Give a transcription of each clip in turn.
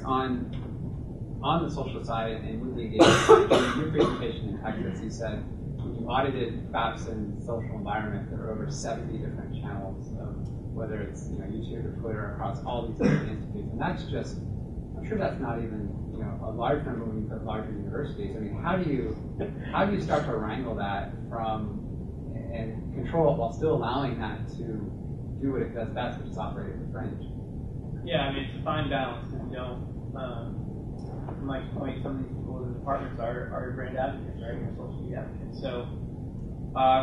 On the social side and moving engagement, in your presentation in Texas, you said when you audited FAPS's social environment, there were over 70 different channels of whether it's YouTube or Twitter across all these different institutes, and that's just, I'm sure that's not even a large number when you put larger universities. I mean, how do you start to wrangle that and control it while still allowing that to do what it does best, which is operate at the fringe? Yeah, I mean, it's a fine balance. From Mike's point, some of these people in the departments are your brand advocates, right? Your social media advocates. So,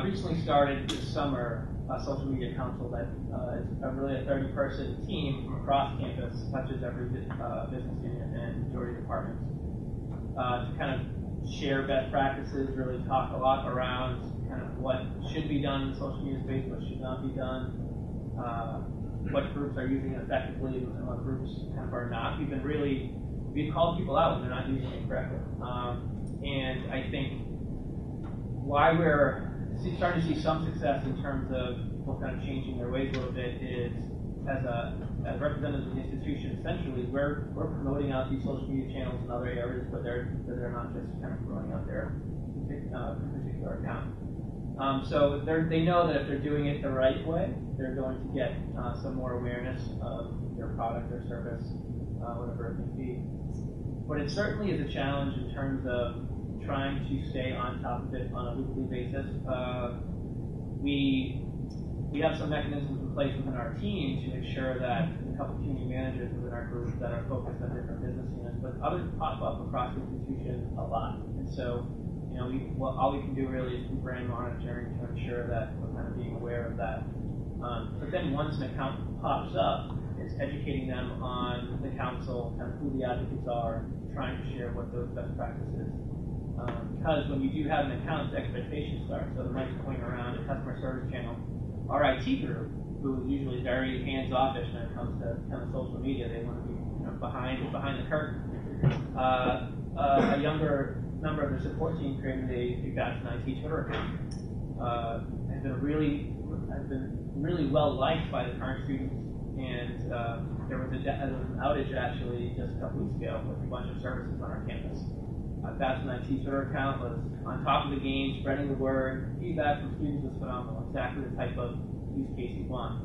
recently started this summer a social media council that is really a 30-person team from across campus, touches every business unit and majority departments, to kind of share best practices, really talk a lot around kind of what should be done in the social media space, what should not be done, what groups are using it effectively and what groups kind of are not. We've called people out when they're not using it correctly. And I think why we're starting to see some success in terms of people kind of changing their ways a little bit is as representatives of the institution, essentially we're promoting out these social media channels in other areas, but they're not just kind of promoting out their particular account. So they know that if they're doing it the right way, they're going to get some more awareness of their product, their service, whatever it may be. But it certainly is a challenge in terms of trying to stay on top of it on a weekly basis. We have some mechanisms in place within our team to ensure that a couple of community managers within our group that are focused on different business units, but others pop up across the institution a lot. And so, all we can do really is do brand monitoring to ensure that we're kind of being aware of that. But then once an account pops up, it's educating them on the council, kind of who the advocates are, trying to share what those best practices. Because when you do have an account, the expectations start. So the Mike's point around a customer service channel, our IT group, who is usually very hands-offish when it comes to kind of social media, they want to be behind the curtain. A younger member of the support team created a Fast IT Twitter account. Has been really well liked by the current students. And there was an outage actually just a couple weeks ago with a bunch of services on our campus. Fast IT Twitter account was on top of the game, spreading the word. Feedback from students was phenomenal, exactly the type of use case you want.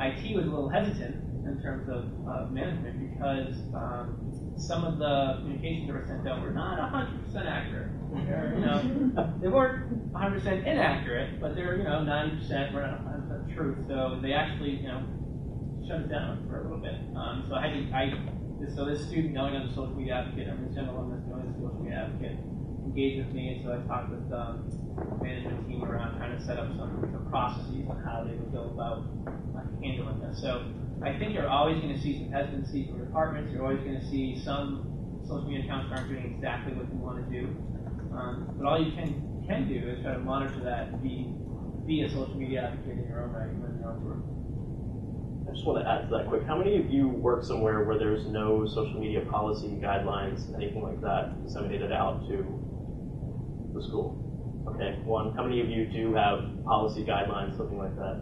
IT was a little hesitant in terms of management because some of the communications that were sent out were not 100% accurate. They weren't 100% inaccurate, but they're 90% were not 100% true. So they actually shut it down for a little bit. So this student going as a social media advocate, I'm going to send alumnus going as a social media advocate, engaged with me, and so I talked with the management team around trying to set up some processes on how they would go about handling this. So I think you're always going to see some hesitancy from departments. You're always going to see some social media accounts aren't doing exactly what you want to do. But all you can do is try to monitor that and be a social media advocate in your own right within your own group. I just want to add to that quick. How many of you work somewhere where there's no social media policy, guidelines, anything like that disseminated out to the school? Okay, one. How many of you do have policy, guidelines, something like that?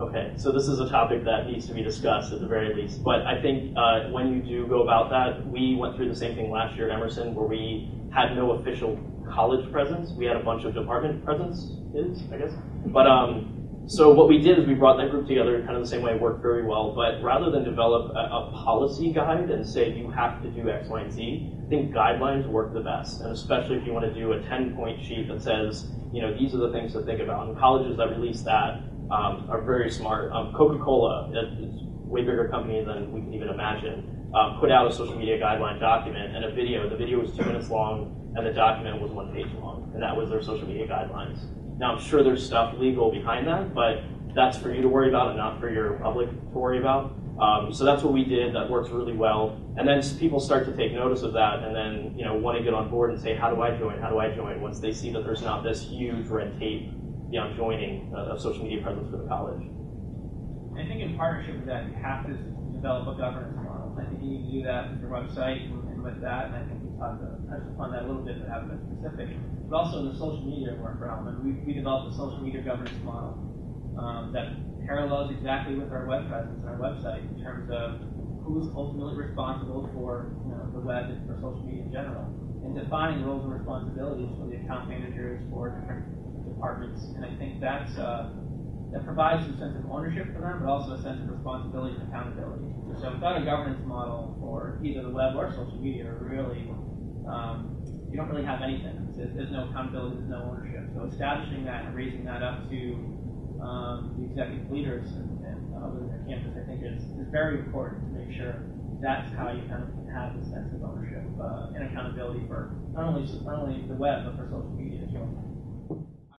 Okay, so this is a topic that needs to be discussed at the very least. But I think when you do go about that, we went through the same thing last year at Emerson where we had no official college presence. We had a bunch of department presences, I guess. But so what we did is we brought that group together kind of the same way. It worked very well. But rather than develop a policy guide and say you have to do X, Y, and Z, I think guidelines work the best. And especially if you want to do a 10-point sheet that says, these are the things to think about. And colleges that release that are very smart. Coca-Cola, it's a way bigger company than we can even imagine, put out a social media guideline document and a video. The video was 2 minutes long and the document was 1 page long. And that was their social media guidelines. Now, I'm sure there's stuff legal behind that, but that's for you to worry about and not for your public to worry about. So that's what we did. That works really well. And then people start to take notice of that and then want to get on board and say, how do I join? How do I join? Once they see that there's not this huge red tape beyond joining a social media presence for the college. I think in partnership with that, you have to develop a governance model. I think you need to do that with your website and with that, and I think we touched upon that a little bit, but haven't been specific. But also in the social media realm, and we developed a social media governance model that parallels exactly with our web presence and our website in terms of who's ultimately responsible for the web and for social media in general, and defining roles and responsibilities for the account managers for different departments. And I think that provides a sense of ownership for them, but also a sense of responsibility and accountability. So without a governance model for either the web or social media, really, you don't really have anything. There's no accountability, there's no ownership. So establishing that and raising that up to the executive leaders and within their campus, I think is very important to make sure that's how you kind of have the sense of ownership and accountability for not only the web, but for social media as well.